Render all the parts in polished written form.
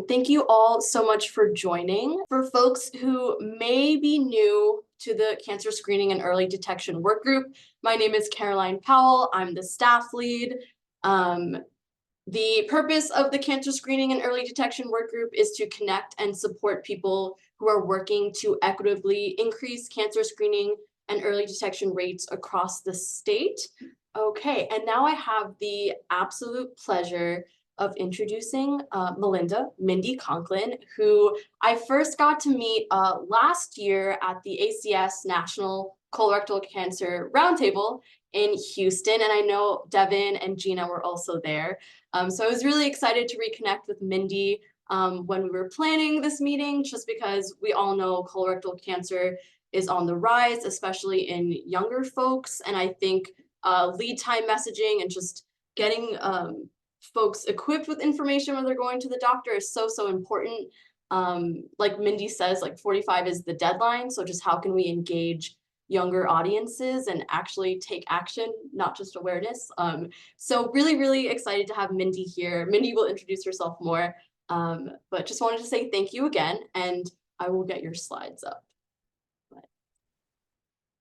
Thank you all so much for joining. For folks who may be new to the Cancer Screening and Early Detection Workgroup, my name is Caroline Powell. I'm the staff lead. The purpose of the Cancer Screening and Early Detection Workgroup is to connect and support people who are working to equitably increase cancer screening and early detection rates across the state. Okay, and now I have the absolute pleasure of introducing Mindy Conklin, who I first got to meet last year at the ACS National Colorectal Cancer Roundtable in Houston. And I know Devin and Gina were also there. So I was really excited to reconnect with Mindy when we were planning this meeting, just because we all know colorectal cancer is on the rise, especially in younger folks. And I think lead time messaging and just getting folks equipped with information when they're going to the doctor is so important. Like Mindy says, like 45 is the deadline. So just how can we engage younger audiences and actually take action, not just awareness. So really excited to have Mindy here. Mindy will introduce herself more, but just wanted to say thank you again, and I will get your slides up.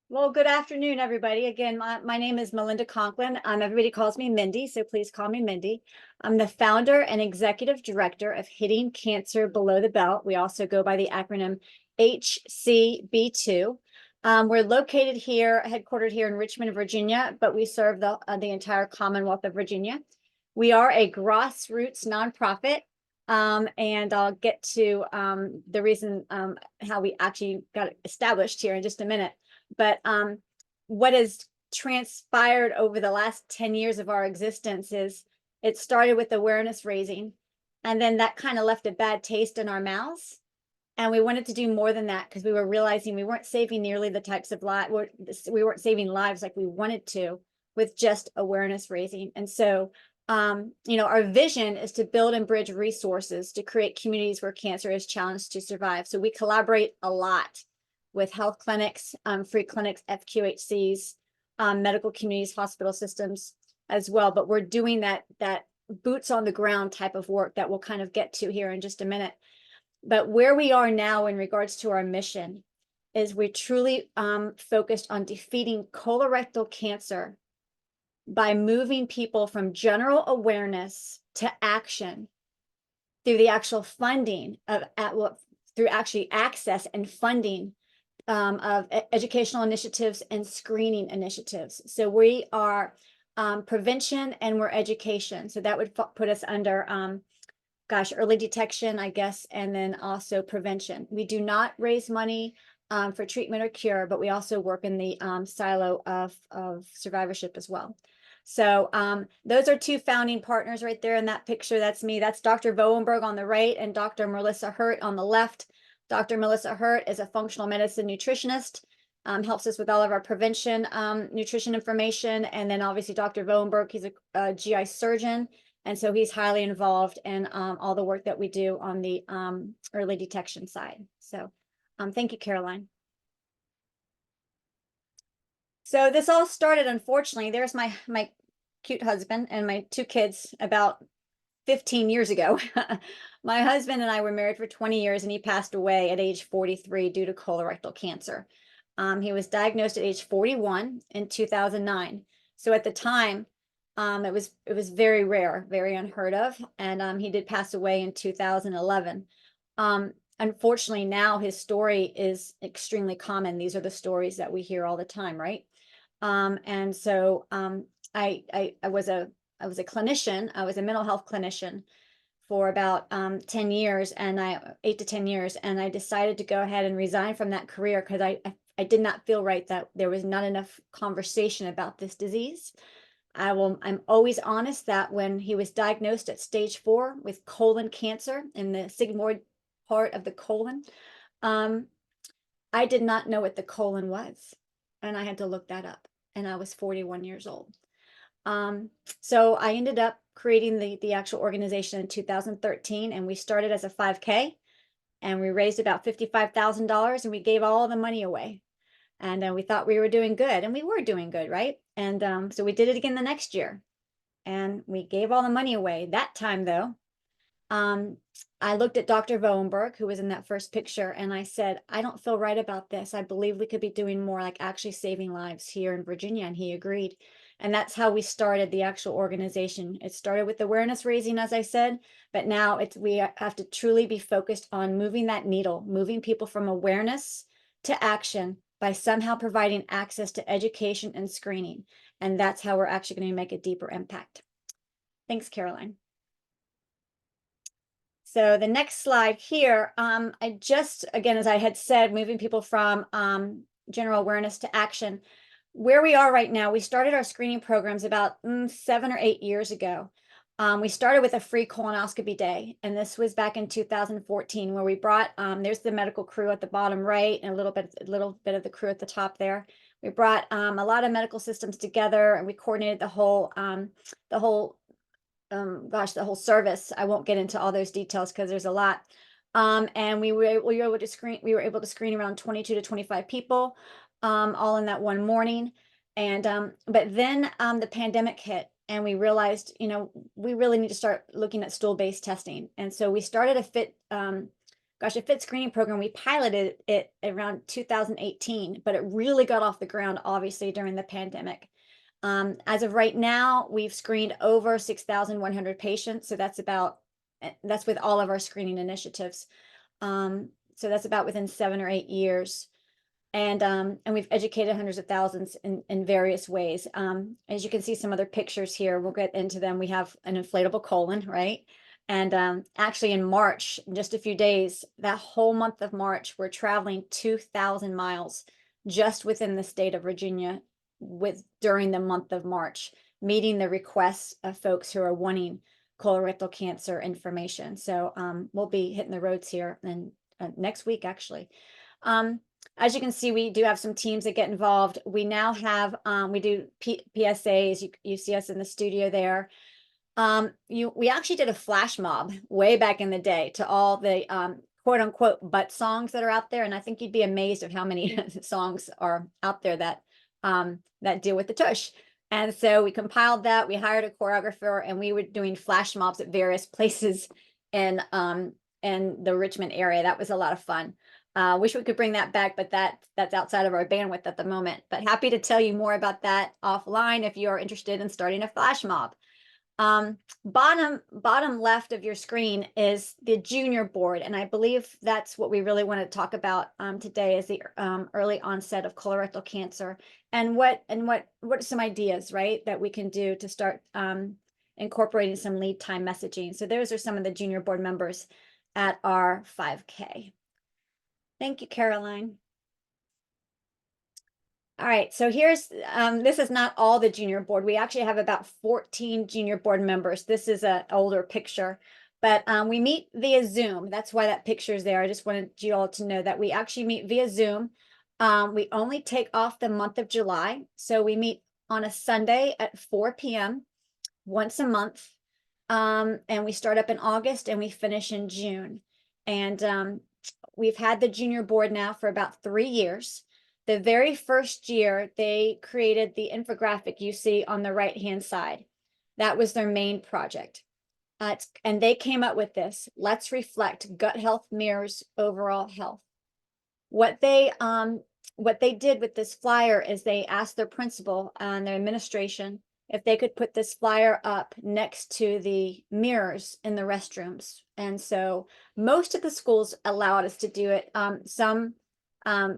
Well, good afternoon, everybody. Again, my name is Mindy Conklin. Everybody calls me Mindy, so please call me Mindy. I'm the founder and executive director of Hitting Cancer Below the Belt. We also go by the acronym HCB2. We're located here, headquartered here in Richmond, Virginia, but we serve the entire Commonwealth of Virginia. We are a grassroots nonprofit, and I'll get to the reason how we actually got established here in just a minute. But what has transpired over the last 10 years of our existence is it started with awareness raising, and then that kind of left a bad taste in our mouths. And we wanted to do more than that because we were realizing we weren't saving nearly the types of lives, we weren't saving lives like we wanted to with just awareness raising. And so, our vision is to build and bridge resources to create communities where cancer is challenged to survive. So we collaborate a lot with health clinics, free clinics, FQHCs, medical communities, hospital systems as well. But we're doing that boots on the ground type of work that we'll kind of get to here in just a minute. But where we are now in regards to our mission is we're truly focused on defeating colorectal cancer by moving people from general awareness to action through the actual funding through actually access and funding of educational initiatives and screening initiatives. So we are prevention and we're education. So that would put us under early detection, I guess, and then also prevention. We do not raise money for treatment or cure, but we also work in the silo of survivorship as well. So those are two founding partners right there in that picture. That's me. That's Dr. Vohenberg on the right and Dr. Melissa Hurt on the left. Dr. Melissa Hurt is a functional medicine nutritionist, helps us with all of our prevention nutrition information. And then obviously Dr. Vohenberg, he's a GI surgeon. And so he's highly involved in all the work that we do on the early detection side. So thank you, Caroline. So this all started, unfortunately, there's my cute husband and my two kids about 15 years ago. My husband and I were married for 20 years and he passed away at age 43 due to colorectal cancer. He was diagnosed at age 41 in 2009. So at the time, it was very rare, very unheard of. And he did pass away in 2011. Unfortunately, now his story is extremely common. These are the stories that we hear all the time, right? And so I was a clinician. I was a mental health clinician for about 10 years, and 8 to 10 years. And I decided to go ahead and resign from that career because I did not feel right that there was not enough conversation about this disease. I'm always honest that when he was diagnosed at stage 4 with colon cancer in the sigmoid part of the colon, I did not know what the colon was, and I had to look that up, and I was 41 years old. So I ended up creating the actual organization in 2013, and we started as a 5K, and we raised about $55,000, and we gave all the money away. And we thought we were doing good, and we were doing good, right? And so we did it again the next year, and we gave all the money away. That time, though, I looked at Dr. Voenberg, who was in that first picture, and I said, I don't feel right about this. I believe we could be doing more, like actually saving lives here in Virginia. And he agreed. And that's how we started the actual organization. It started with awareness raising, as I said, but now we have to truly be focused on moving that needle, moving people from awareness to action by somehow providing access to education and screening. And that's how we're actually going to make a deeper impact. Thanks, Caroline. So the next slide here, I just, again, as I had said, moving people from general awareness to action. Where we are right now, we started our screening programs about 7 or 8 years ago. We started with a free colonoscopy day, and this was back in 2014, where we brought, there's the medical crew at the bottom right, and a little bit of the crew at the top there. We brought a lot of medical systems together, and we coordinated the whole service. I won't get into all those details because there's a lot. And we were able to screen around 22 to 25 people, all in that one morning. And but then the pandemic hit, and we realized, we really need to start looking at stool-based testing. And so we started a FIT screening program. We piloted it around 2018, but it really got off the ground, obviously, during the pandemic. As of right now, we've screened over 6,100 patients. So that's with all of our screening initiatives. So that's about within 7 or 8 years. And we've educated hundreds of thousands in various ways. As you can see some other pictures here, we'll get into them. We have an inflatable colon, right? And actually in March, in just a few days, that whole month of March, we're traveling 2,000 miles just within the state of Virginia during the month of March, meeting the requests of folks who are wanting colorectal cancer information. So we'll be hitting the roads here next week, actually. As you can see, we do have some teams that get involved. We now have, we do PSAs. You see us in the studio there. We actually did a flash mob way back in the day to all the quote unquote butt songs that are out there. And I think you'd be amazed at how many songs are out there that deal with the tush. And so we compiled that. We hired a choreographer, and we were doing flash mobs at various places in the Richmond area. That was a lot of fun. Wish we could bring that back, but that's outside of our bandwidth at the moment. But happy to tell you more about that offline if you're interested in starting a flash mob. Bottom left of your screen is the junior board, and I believe that's what we really want to talk about today, is the early onset of colorectal cancer, and what are some ideas, right, that we can do to start incorporating some lead time messaging. So those are some of the junior board members at our 5K. Thank you, Caroline. All right, so here's, this is not all the junior board. We actually have about 14 junior board members. This is an older picture, but we meet via Zoom. That's why that picture is there. I just wanted you all to know that we actually meet via Zoom. We only take off the month of July. So we meet on a Sunday at 4 p.m. once a month. And we start up in August and we finish in June. And we've had the junior board now for about 3 years. The very first year, they created the infographic you see on the right-hand side. That was their main project. And they came up with this: let's reflect gut health mirrors overall health. What they did with this flyer is they asked their principal and their administration if they could put this flyer up next to the mirrors in the restrooms. And so most of the schools allowed us to do it. Some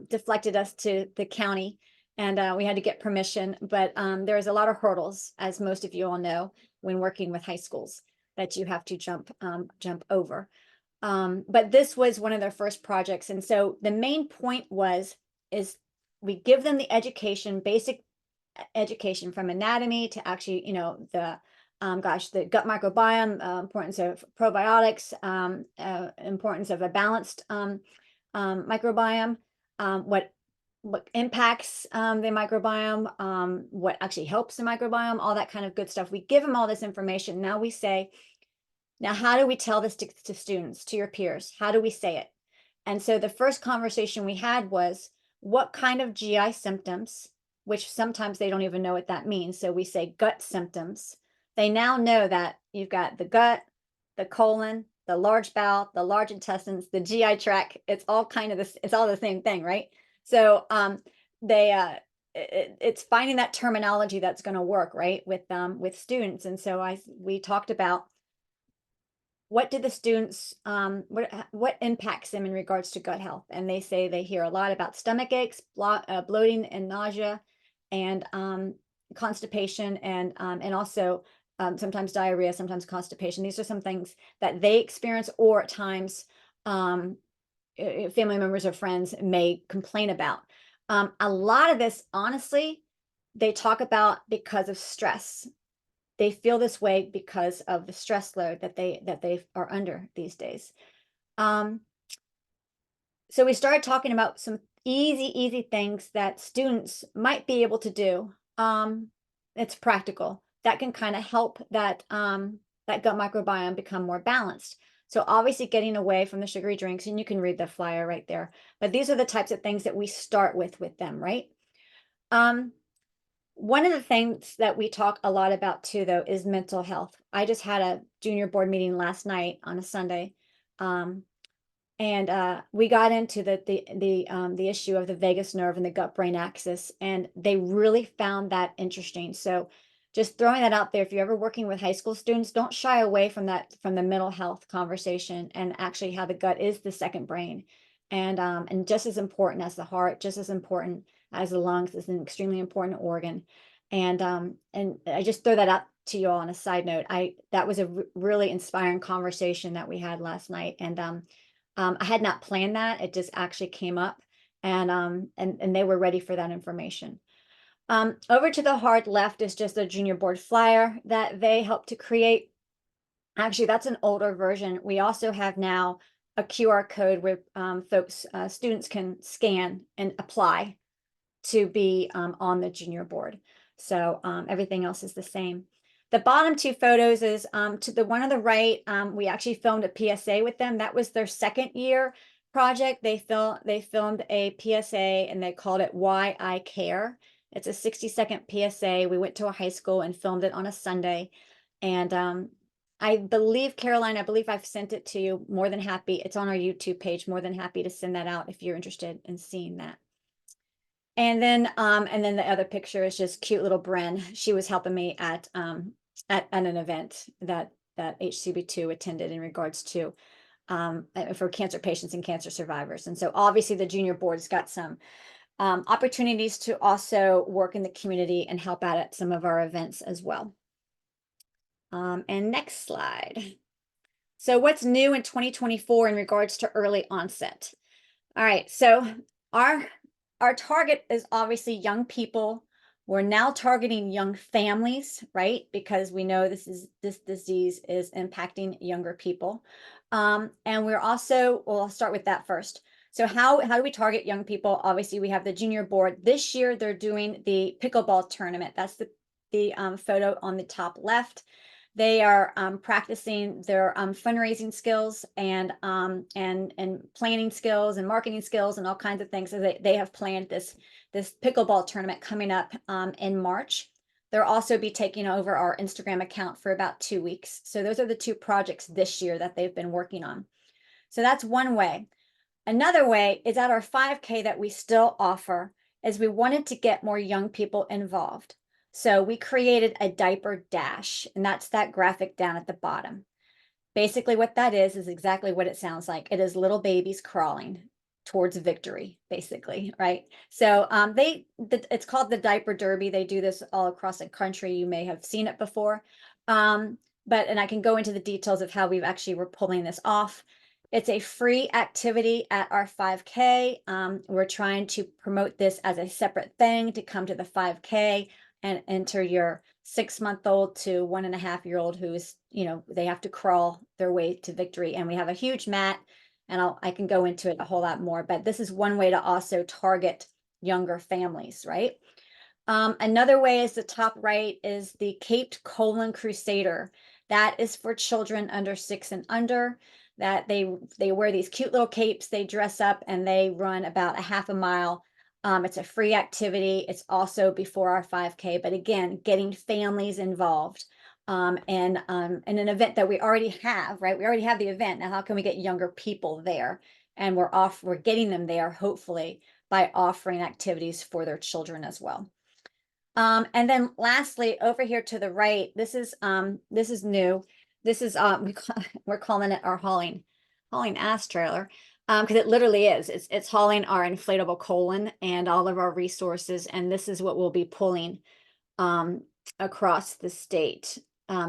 deflected us to the county, and we had to get permission, but there's a lot of hurdles, as most of you all know, when working with high schools, that you have to jump over. But this was one of their first projects. And so the main point is we give them the education, basic education, from anatomy to actually, the gut microbiome, importance of probiotics, importance of a balanced microbiome, what impacts the microbiome, what actually helps the microbiome, all that kind of good stuff. We give them all this information. Now we say, now how do we tell this to students, to your peers? How do we say it? And so the first conversation we had was, what kind of GI symptoms, which sometimes they don't even know what that means. So we say gut symptoms. They now know that you've got the gut, the colon, the large bowel, the large intestines, the GI tract. It's all kind of this, it's all the same thing, right? So it's finding that terminology that's going to work, right, with students. And so we talked about what did the students what impacts them in regards to gut health, and they say they hear a lot about stomach aches, bloating and nausea, and constipation, and also sometimes diarrhea, sometimes constipation. These are some things that they experience, or at times family members or friends may complain about. A lot of this, honestly, they talk about because of stress. They feel this way because of the stress load that they are under these days. So we started talking about some easy things that students might be able to do. It's practical that can kind of help that that gut microbiome become more balanced. So obviously getting away from the sugary drinks, and you can read the flyer right there. But these are the types of things that we start with them, right? One of the things that we talk a lot about too, though, is mental health. I just had a junior board meeting last night on a Sunday, and we got into the issue of the vagus nerve and the gut-brain axis, and they really found that interesting. So just throwing that out there, if you're ever working with high school students, don't shy away from the mental health conversation, and actually how the gut is the second brain, and just as important as the heart, just as important as the lungs, is an extremely important organ. And I just throw that out to you all on a side note. That was a really inspiring conversation that we had last night, and I had not planned that. It just actually came up, and they were ready for that information. Over to the hard left is just a junior board flyer that they helped to create. Actually, that's an older version. We also have now a QR code where students can scan and apply to be on the junior board. So everything else is the same. The bottom two photos is to the one on the right. We actually filmed a PSA with them. That was their second year project. They filmed a PSA, and they called it Why I Care. It's a 60-second PSA. We went to a high school and filmed it on a Sunday. And I believe, Caroline, I've sent it to you. More than happy. It's on our YouTube page. More than happy to send that out if you're interested in seeing that. And then the other picture is just cute little Bren. She was helping me at an event that HCB2 attended in regards to for cancer patients and cancer survivors. And so obviously the junior board's got some opportunities to also work in the community and help out at some of our events as well. And next slide. So what's new in 2024 in regards to early onset? All right, so our target is obviously young people. We're now targeting young families, right? Because we know this disease is impacting younger people. And we're also, well, I'll start with that first. So how do we target young people? Obviously, we have the junior board. This year, they're doing the pickleball tournament. That's the photo on the top left. They are practicing their fundraising skills and planning skills and marketing skills and all kinds of things. So they have planned this pickleball tournament coming up in March. They'll also be taking over our Instagram account for about 2 weeks. So those are the two projects this year that they've been working on. So that's one way. Another way is at our 5K that we still offer is we wanted to get more young people involved. So we created a diaper dash, and that's that graphic down at the bottom. Basically what that is exactly what it sounds like. It is little babies crawling towards victory, basically, right? So it's called the Diaper Derby. They do this all across the country. You may have seen it before. And I can go into the details of how we're pulling this off. It's a free activity at our 5K. We're trying to promote this as a separate thing to come to the 5K and enter your 6-month-old to 1.5-year-old who's, they have to crawl their way to victory. And we have a huge mat, and I can go into it a whole lot more, but this is one way to also target younger families, right? Another way is the top right is the Caped Colon Crusader. That is for children under 6 and under, that they wear these cute little capes, they dress up, and they run about a half a mile. It's a free activity. It's also before our 5K, but again, getting families involved. and an event that we already have, right? We already have the event. Now, how can we get younger people there? And we're getting them there, hopefully, by offering activities for their children as well. And then lastly, over here to the right, this is new. This is we're calling it our hauling ass trailer, because it literally is. It's hauling our inflatable colon and all of our resources, and this is what we'll be pulling across the state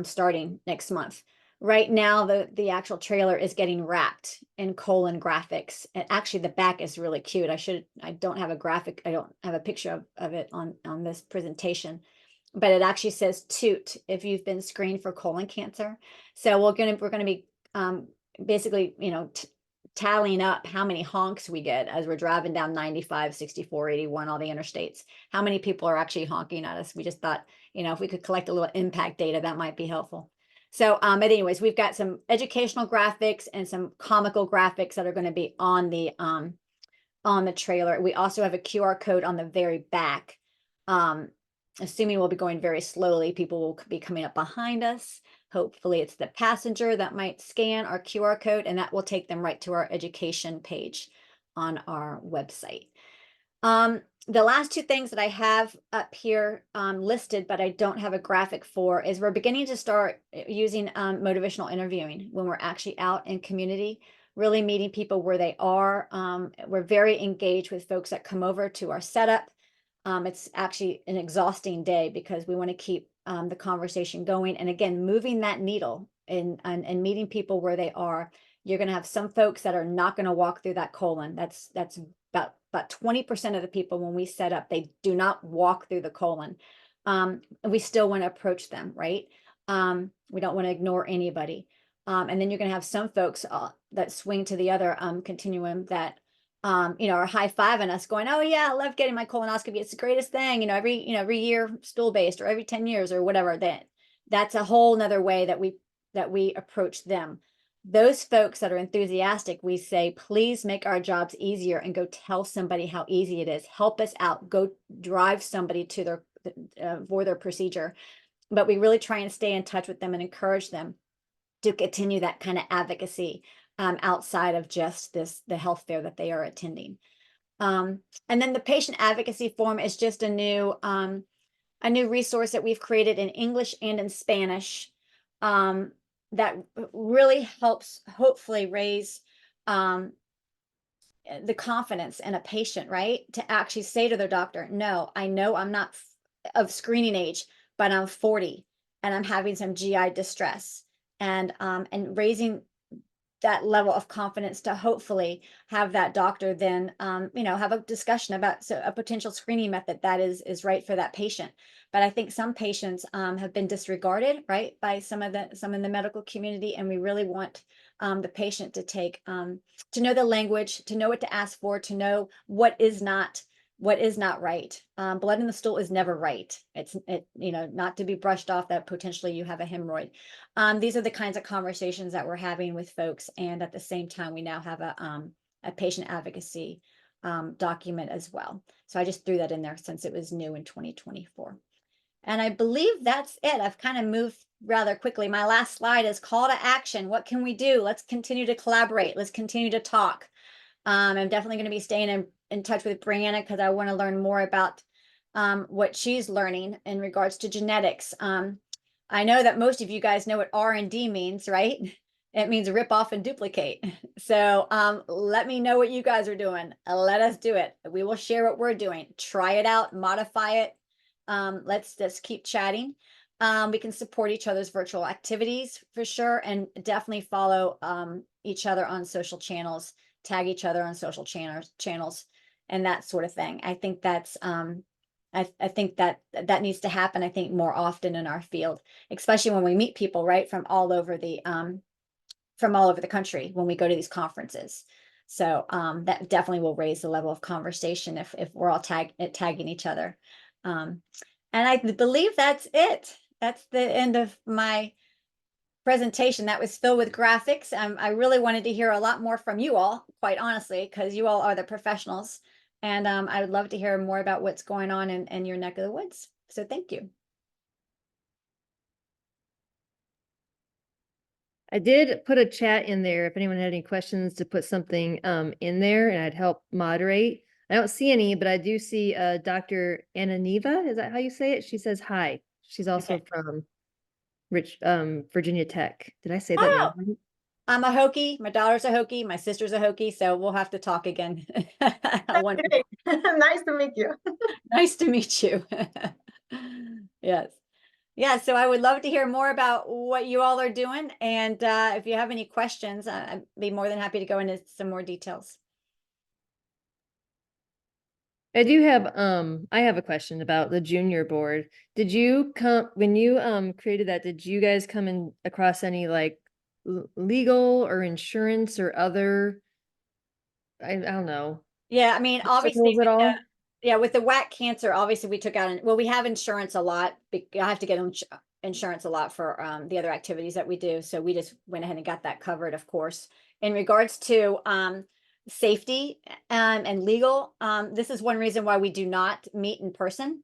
starting next month. Right now, the actual trailer is getting wrapped in colon graphics. And actually, the back is really cute. I don't have a graphic. I don't have a picture of it on this presentation, but it actually says toot if you've been screened for colon cancer. So we're gonna be basically, tallying up how many honks we get as we're driving down 95, 64, 81, all the interstates. How many people are actually honking at us? We just thought, if we could collect a little impact data, that might be helpful. So, but anyways, we've got some educational graphics and some comical graphics that are going to be on the trailer. We also have a QR code on the very back. Assuming we'll be going very slowly, people will be coming up behind us. Hopefully it's the passenger that might scan our QR code, and that will take them right to our education page on our website. The last two things that I have up here listed, but I don't have a graphic for, is we're beginning to start using motivational interviewing when we're actually out in community, really meeting people where they are. We're very engaged with folks that come over to our setup. It's actually an exhausting day because we want to keep the conversation going. And again, moving that needle and meeting people where they are. You're going to have some folks that are not going to walk through that colon. That's about 20% of the people when we set up, they do not walk through the colon. We still want to approach them, right? We don't want to ignore anybody. And then you're going to have some folks that swing to the other continuum that are high-fiving us going, oh yeah, I love getting my colonoscopy. It's the greatest thing, every year stool-based or every 10 years or whatever. That's a whole nother way that we approach them. Those folks that are enthusiastic, we say, please make our jobs easier and go tell somebody how easy it is. Help us out. Go drive somebody to for their procedure. But we really try and stay in touch with them and encourage them to continue that kind of advocacy outside of just the health fair that they are attending. And then the patient advocacy form is just a new resource that we've created in English and in Spanish that really helps hopefully raise the confidence in a patient, right? To actually say to their doctor, no, I know I'm not of screening age, but I'm 40 and I'm having some GI distress, and raising that level of confidence to hopefully have that doctor then have a discussion about a potential screening method that is right for that patient. But I think some patients have been disregarded, right, by some in the medical community, and we really want the patient to take to know the language, to know what to ask for, to know what is not right. Blood in the stool is never right. It's not to be brushed off that potentially you have a hemorrhoid. These are the kinds of conversations that we're having with folks, and at the same time, we now have a patient advocacy document as well. So I just threw that in there since it was new in 2024. And I believe that's it. I've kind of moved rather quickly. My last slide is call to action. What can we do? Let's continue to collaborate. Let's continue to talk. I'm definitely going to be staying in touch with Brianna because I want to learn more about what she's learning in regards to genetics. I know that most of you guys know what R&D means, right? It means rip off and duplicate. So let me know what you guys are doing. Let us do it. We will share what we're doing. Try it out, modify it. Let's just keep chatting. We can support each other's virtual activities for sure, and definitely follow each other on social channels, tag each other on social channels, and that sort of thing. I think that's I think that needs to happen, I think, more often in our field, especially when we meet people, right, from all over the country when we go to these conferences. So that definitely will raise the level of conversation if we're all tagging each other. And I believe that's it. That's the end of my presentation. That was filled with graphics. I really wanted to hear a lot more from you all, quite honestly, because you all are the professionals. And I would love to hear more about what's going on in your neck of the woods. So thank you. I did put a chat in there if anyone had any questions to put something in there, and I'd help moderate. I don't see any, but I do see Dr. Ananiva. Is that how you say it? She says hi. She's also from Virginia Tech. Did I say that name Oh, right? I'm a Hokie. My daughter's a Hokie. My sister's a Hokie. So we'll have to talk again. Great. Nice to meet you. Nice to meet you. Yes. Yeah, so I would love to hear more about what you all are doing. And if you have any questions, I'd be more than happy to go into some more details. I do have I have a question about the junior board. Did you come when you created that, did you guys come in across any like legal or insurance or other I don't know, Yeah, I mean, obviously, obstacles at all? yeah, with the whack cancer, obviously we took out, well, we have insurance a lot. I have to get insurance a lot for the other activities that we do. So we just went ahead and got that covered, of course. In regards to safety and legal, this is one reason why we do not meet in person.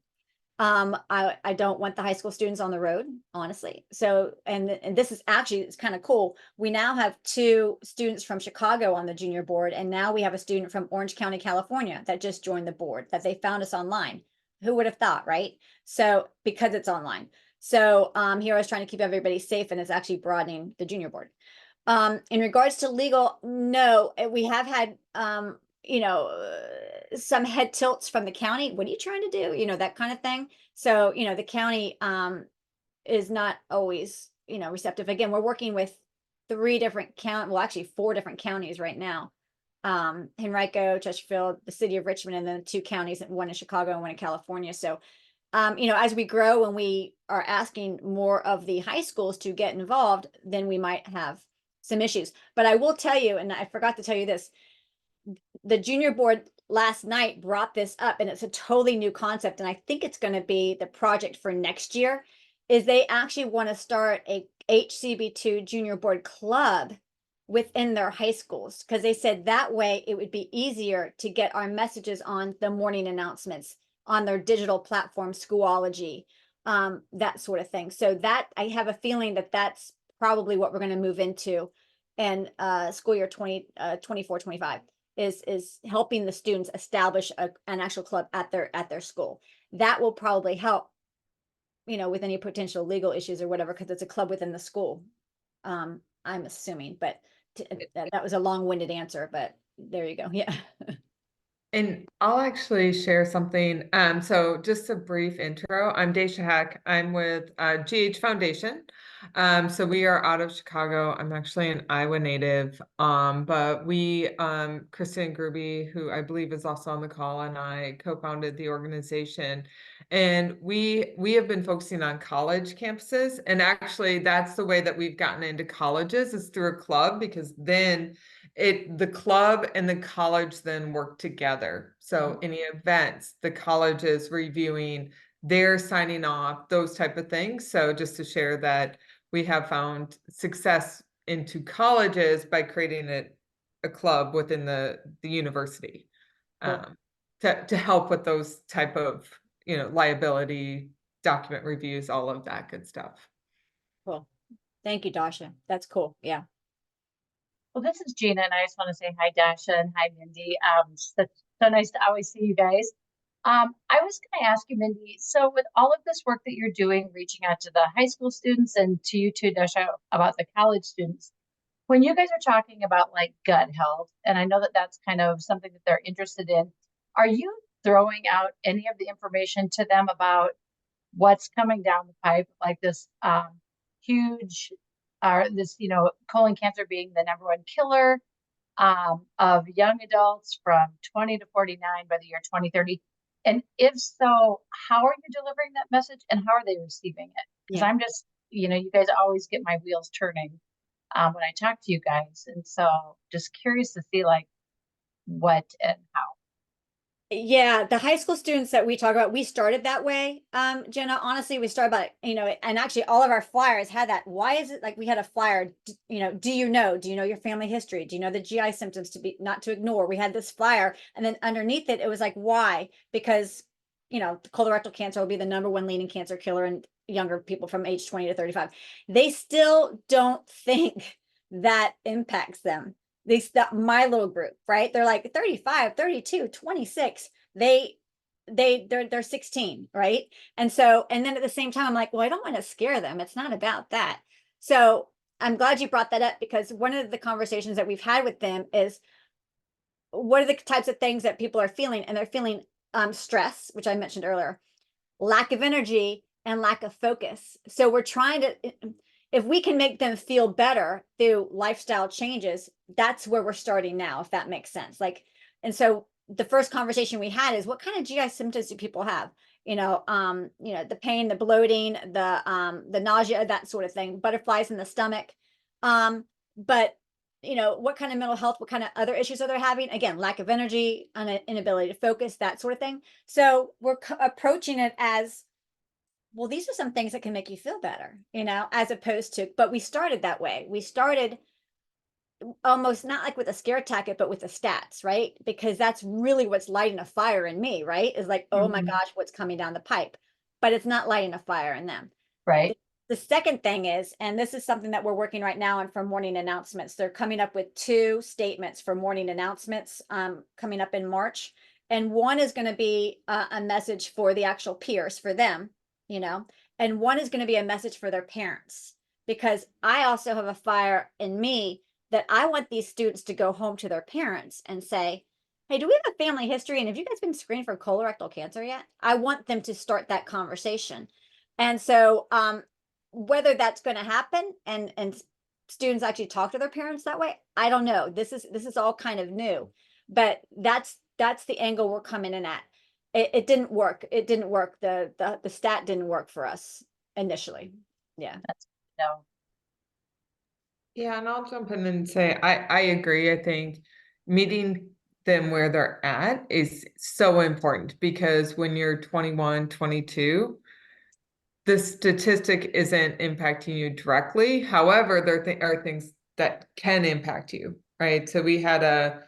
I don't want the high school students on the road, honestly. So, and this is actually, it's kind of cool. We now have 2 students from Chicago on the junior board, and now we have a student from Orange County, California that just joined the board, that they found us online. Who would have thought, right? So, because it's online. So, here I was trying to keep everybody safe, and it's actually broadening the junior board. In regards to legal, no, we have had you know, some head tilts from the county. What are you trying to do? You know, that kind of thing. So, you know, the county is not always, you know, receptive. Again, we're working with 3 different well, actually 4 different counties right now. Henrico, Chesterfield, the city of Richmond, and then 2 counties, one in Chicago and one in California. So, you know, as we grow and we are asking more of the high schools to get involved, then we might have some issues. But I will tell you, and I forgot to tell you this, the junior board last night brought this up, and it's a totally new concept, and I think it's going to be the project for next year. Is they actually want to start a HCB2 junior board club within their high schools, because they said that way it would be easier to get our messages on the morning announcements, on their digital platform, Schoology, that sort of thing. So that, I have a feeling that that's probably what we're going to move into in school year 24-25. Is helping the students establish an actual club at their school. That will probably help, you know, with any potential legal issues or whatever, because it's a club within the school. I'm assuming, but that was a long-winded answer, but there you go. Yeah. And I'll actually share something. So just a brief intro. I'm Daisha Heck. I'm with GH Foundation. So we are out of Chicago. I'm actually an Iowa native. But we, Kristen Gruby, who I believe is also on the call, and I co-founded the organization. And we have been focusing on college campuses. And actually, that's the way that we've gotten into colleges, is through a club, because then the club and the college then work together. So any events, the college is reviewing, they're signing off, those type of things. So just to share that we have found success into colleges by creating a club within the university, Cool. to help with those type of, you know, liability, document reviews, all of that good stuff. Cool. Thank you, Dasha. That's cool. Yeah. Well, this is Gina, and I just want to say hi, Dasha, and hi, Mindy. It's so nice to always see you guys. I was going to ask you, Mindy, so with all of this work that you're doing, reaching out to the high school students and to you too, Dasha, about the college students, when you guys are talking about like gut health, and I know that that's kind of something that they're interested in, are you throwing out any of the information to them about what's coming down the pipe, like this huge this, you know, colon cancer being the #1 killer of young adults from 20 to 49 by the year 2030? And if so, how are you delivering that message, and how are they receiving it? Because Yeah. I'm just, you know, you guys always get my wheels turning when I talk to you guys. And so just curious to see like what and how. Yeah, the high school students that we talk about, we started that way. Jenna, honestly, we started by, you know, and actually all of our flyers had that. Why is it like we had a flyer, you know, do you know your family history? Do you know the GI symptoms to be not to ignore? We had this flyer, and then underneath it, it was like, why? Because, you know, colorectal cancer will be the #1 leading cancer killer in younger people from age 20 to 35, they still don't think that impacts them. My little group, right? They're like 35, 32, 26. They're 16, right? And then at the same time, I'm like, well, I don't want to scare them. It's not about that. So I'm glad you brought that up, because one of the conversations that we've had with them is, what are the types of things that people are feeling? And they're feeling stress, which I mentioned earlier, lack of energy, and lack of focus. So we're trying to, if we can make them feel better through lifestyle changes, that's where we're starting now, if that makes sense. Like, and so the first conversation we had is, what kind of GI symptoms do people have? The pain, the bloating, the nausea, that sort of thing, butterflies in the stomach. But what kind of mental health, what kind of other issues are they having? Again, lack of energy, inability to focus, that sort of thing. So we're approaching it as, well, these are some things that can make you feel better, as opposed to, but we started that way. We started almost not like with a scare tactic, but with the stats, right? Because that's really what's lighting a fire in me, right? Is like, oh my gosh, what's coming down the pipe, but it's not lighting a fire in them. Right. The second thing is, and this is something that we're working right now on for morning announcements, they're coming up with 2 statements for morning announcements coming up in March. And one is going to be a message for the actual peers, for them, and one is going to be a message for their parents. Because I also have a fire in me that I want these students to go home to their parents and say, hey, do we have a family history? And have you guys been screened for colorectal cancer yet? I want them to start that conversation. And so whether that's going to happen and students actually talk to their parents that way, I don't know. This is all kind of new, but that's the angle we're coming in at. It didn't work. It didn't work. The stat didn't work for us initially. Yeah. No. Yeah, and I'll jump in and say I agree. I think meeting them where they're at is so important, because when you're 21, 22, the statistic isn't impacting you directly. However, there are things that can impact you, right? So we had a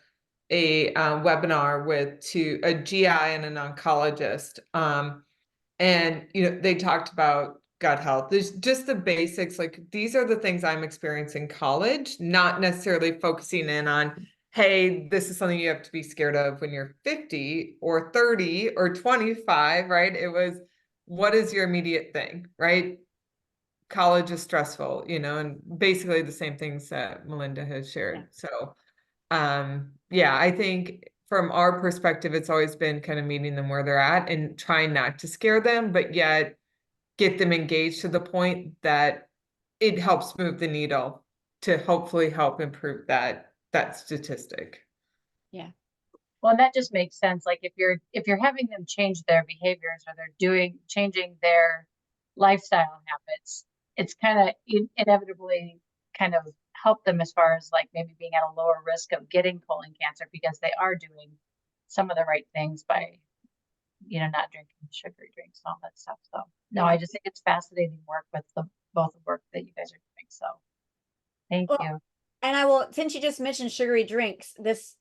webinar with a GI and an oncologist, and they talked about gut health. There's just the basics, like these are the things I'm experiencing in college, not necessarily focusing in on, hey, this is something you have to be scared of when you're 50 or 30 or 25, right? It was, what is your immediate thing, right? College is stressful, and basically the same things that Melinda has shared. Yeah. So yeah, I think from our perspective, it's always been kind of meeting them where they're at and trying not to scare them, but yet get them engaged to the point that it helps move the needle to hopefully help improve that statistic. Yeah. Well, and that just makes sense. Like if you're having them change their behaviors, or they're changing their lifestyle habits, it's kind of inevitably kind of help them as far as like maybe being at a lower risk of getting colon cancer, because they are doing some of the right things by, not drinking sugary drinks and all that stuff. So no, I just think it's fascinating work with both the work that you guys are doing. So thank Well, you. and I will, since you just mentioned sugary drinks, this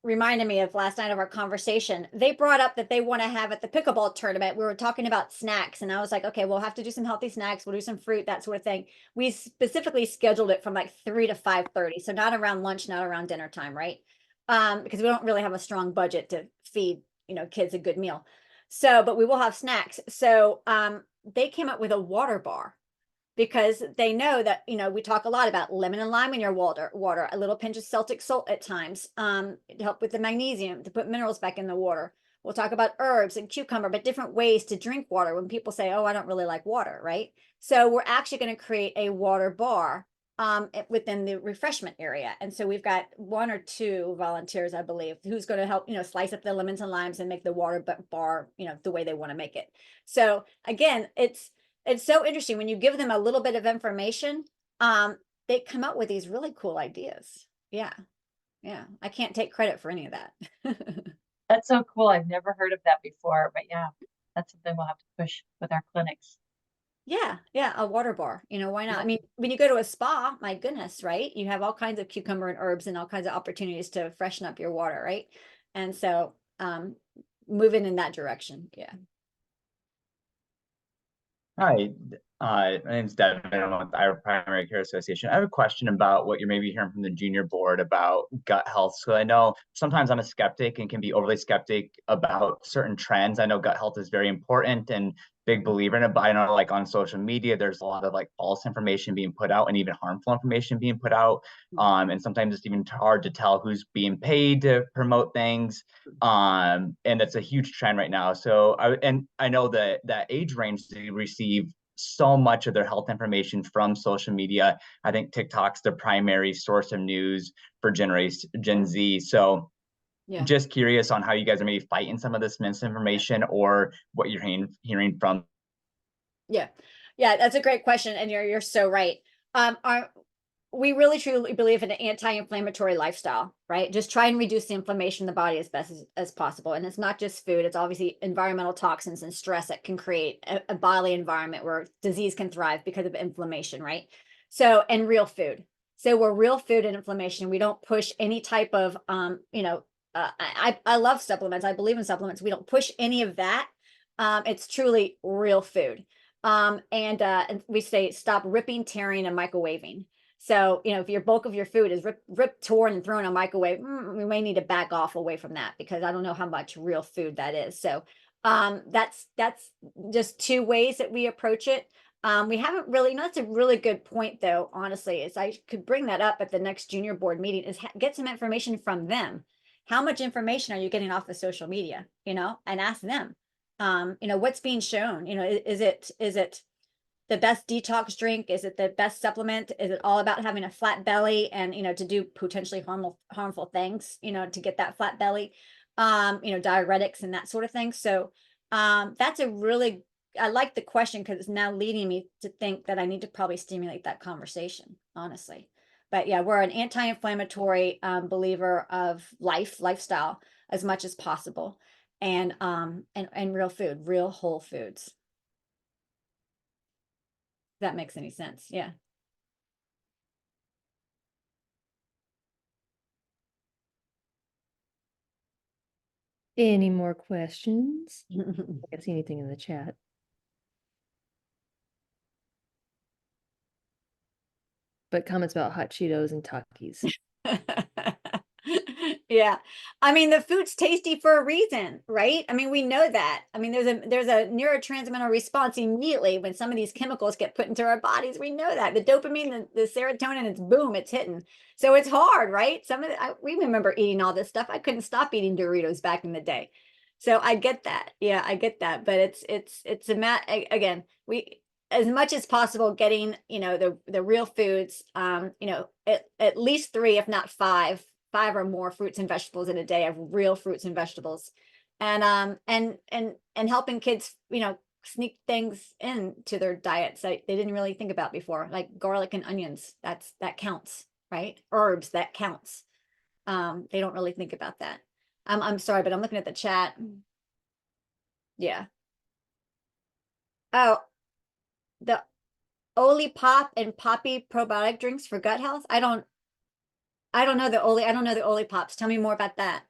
reminded me of last night of our conversation. They brought up that they want to have at the pickleball tournament, we were talking about snacks, and I was like, okay, we'll have to do some healthy snacks. We'll do some fruit, that sort of thing. We specifically scheduled it from like 3 to 5:30. So not around lunch, not around dinner time, right? Because we don't really have a strong budget to feed, kids a good meal. So, but we will have snacks. So they came up with a water bar, because they know that, we talk a lot about lemon and lime in your water, a little pinch of Celtic salt at times, to help with the magnesium, to put minerals back in the water. We'll talk about herbs and cucumber, but different ways to drink water when people say, oh, I don't really like water, right? So we're actually going to create a water bar within the refreshment area. And so we've got 1 or 2 volunteers, I believe, who's going to help, slice up the lemons and limes and make the water bar, the way they want to make it. So again, it's so interesting when you give them a little bit of information, they come up with these really cool ideas. Yeah. I can't take credit for any of that. That's so cool. I've never heard of that before, but yeah, that's something we'll have to push with our clinics. Yeah, a water bar. Why not? Yeah. I mean, when you go to a spa, my goodness, right? You have all kinds of cucumber and herbs and all kinds of opportunities to freshen up your water, right? And so moving in that direction. Yeah. Hi, my name's Devin. I'm with Iowa Primary Care Association. I have a question about what you're maybe hearing from the junior board about gut health. So I know sometimes I'm a skeptic and can be overly skeptic about certain trends. I know gut health is very important and big believer in it, but I know like on social media, there's a lot of like false information being put out and even harmful information being put out. And sometimes it's even hard to tell who's being paid to promote things. And it's a huge trend right now. So I know that age range they receive so much of their health information from social media. I think TikTok's the primary source of news for Gen Z. So Yeah. just curious on how you guys are maybe fighting some of this misinformation or what you're hearing from. Yeah. Yeah, that's a great question. And you're so right. We really truly believe in an anti-inflammatory lifestyle, right? Just try and reduce the inflammation in the body as best as possible. And it's not just food, it's obviously environmental toxins and stress that can create a bodily environment where disease can thrive because of inflammation, right? So, and real food. So we're real food and inflammation. We don't push any type of, I love supplements. I believe in supplements. We don't push any of that. It's truly real food. And we say stop ripping, tearing, and microwaving. So, if your bulk of your food is ripped, torn, and thrown in a microwave, we may need to back off away from that because I don't know how much real food that is. So, that's just two ways that we approach it. We haven't really, that's a really good point though, honestly, is I could bring that up at the next junior board meeting is get some information from them. How much information are you getting off of social media, and ask them, what's being shown, is it the best detox drink? Is it the best supplement? Is it all about having a flat belly and, to do potentially harmful things, to get that flat belly, diuretics and that sort of thing. So, that's I like the question because it's now leading me to think that I need to probably stimulate that conversation, honestly. But yeah, we're an anti-inflammatory believer of lifestyle as much as possible, and real food, real whole foods. If that makes any sense. Yeah. Any more questions? I can't see anything in the chat. But comments about hot Cheetos and Takis. Yeah. I mean, the food's tasty for a reason, right? I mean, we know that. I mean, there's a neurotransmitter response immediately when some of these chemicals get put into our bodies. We know that the dopamine, the serotonin, it's boom, it's hitting. So it's hard, right? We remember eating all this stuff. I couldn't stop eating Doritos back in the day. So I get that. Yeah, I get that. But it's again, we, as much as possible, getting, the real foods, at least 3, if not 5 or more fruits and vegetables in a day of real fruits and vegetables, and helping kids, sneak things into their diets that they didn't really think about before, like garlic and onions. That counts, right? Herbs, that counts. They don't really think about that. I'm sorry, but I'm looking at the chat. Yeah. Oh, the Olipop and Poppy probiotic drinks for gut health. I don't know the Olipops. Tell me more about that.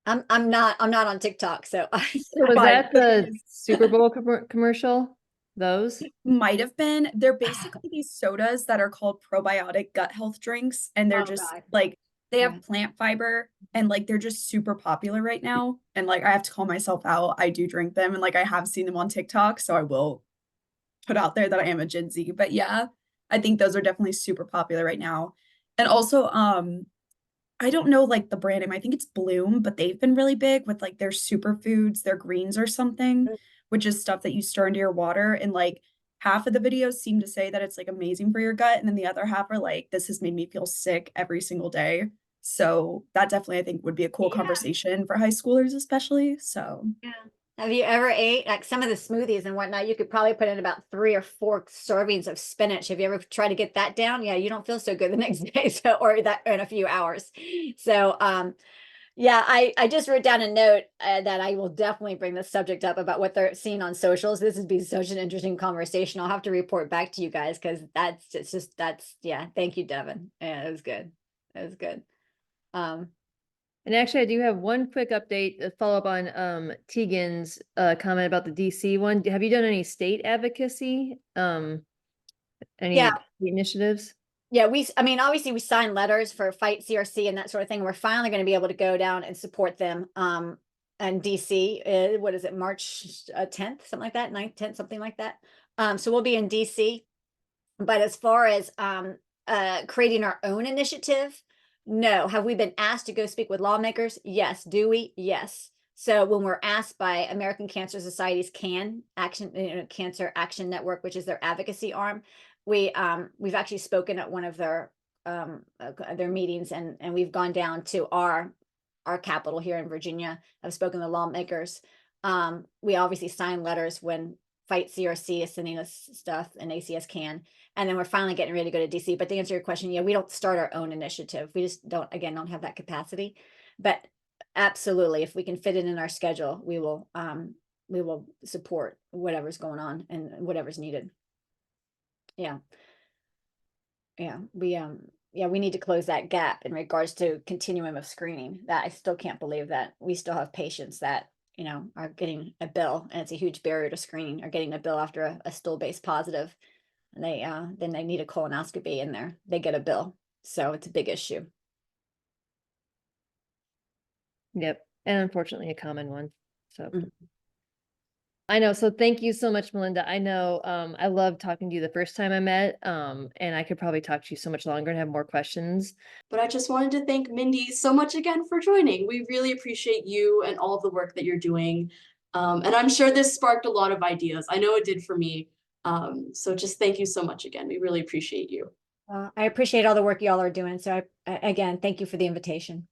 I'm not on TikTok, so Was that the Super Bowl commercial? Those? Might have been. They're basically these sodas that are called probiotic gut health drinks, and they're just God. like they Yeah. have plant fiber, and like they're just super popular right now. And like I have to call myself out. I do drink them, and like I have seen them on TikTok, so I will put out there that I am a Gen Z. But yeah, I think those are definitely super popular right now. And also, I don't know like the brand name. I think it's Bloom, but they've been really big with like their superfoods, their greens or something, which is stuff that you stir into your water. And like half of the videos seem to say that it's like amazing for your gut, and then the other half are like, this has made me feel sick every single day. So that definitely I think would be a cool Yeah. conversation for high schoolers, especially. So Yeah. Have you ever ate like some of the smoothies and whatnot? You could probably put in about 3 or 4 servings of spinach. Have you ever tried to get that down? Yeah, you don't feel so good the next day, so or that in a few hours. So yeah, I just wrote down a note that I will definitely bring this subject up about what they're seeing on socials. This has been such an interesting conversation. I'll have to report back to you guys because that's yeah. Thank you, Devin. Yeah, it was good. It was good. And actually, I do have one quick update, a follow up on Tegan's comment about the DC one. Have you done any state advocacy? Any Yeah. initiatives? Yeah, I mean, obviously we signed letters for Fight CRC and that sort of thing. We're finally going to be able to go down and support them. And DC, what is it, March 10th, something like that, 9th, 10th, something like that. So we'll be in DC. But as far as creating our own initiative, no. Have we been asked to go speak with lawmakers? Yes. Do we? Yes. So when we're asked by American Cancer Society's Cancer Action Network, which is their advocacy arm, we've actually spoken at one of their meetings, and we've gone down to our capital here in Virginia. I've spoken to lawmakers. We obviously sign letters when Fight CRC is sending us stuff, and ACS can. And then we're finally getting ready to go to DC. But to answer your question, yeah, we don't start our own initiative. We just don't have that capacity. But absolutely, if we can fit it in our schedule, we will support whatever's going on and whatever's needed. Yeah. Yeah, we need to close that gap in regards to continuum of screening. That I still can't believe that we still have patients that, are getting a bill, and it's a huge barrier to screening, are getting a bill after a stool-based positive. And then they need a colonoscopy in there. They get a bill. So it's a big issue. Yep. And unfortunately a common one. So Mhm. I know. So thank you so much, Melinda. I know I loved talking to you the first time I met. And I could probably talk to you so much longer and have more questions. But I just wanted to thank Mindy so much again for joining. We really appreciate you and all of the work that you're doing. And I'm sure this sparked a lot of ideas. I know it did for me. So just thank you so much again. We really appreciate you. I appreciate all the work y'all are doing. So again, thank you for the invitation.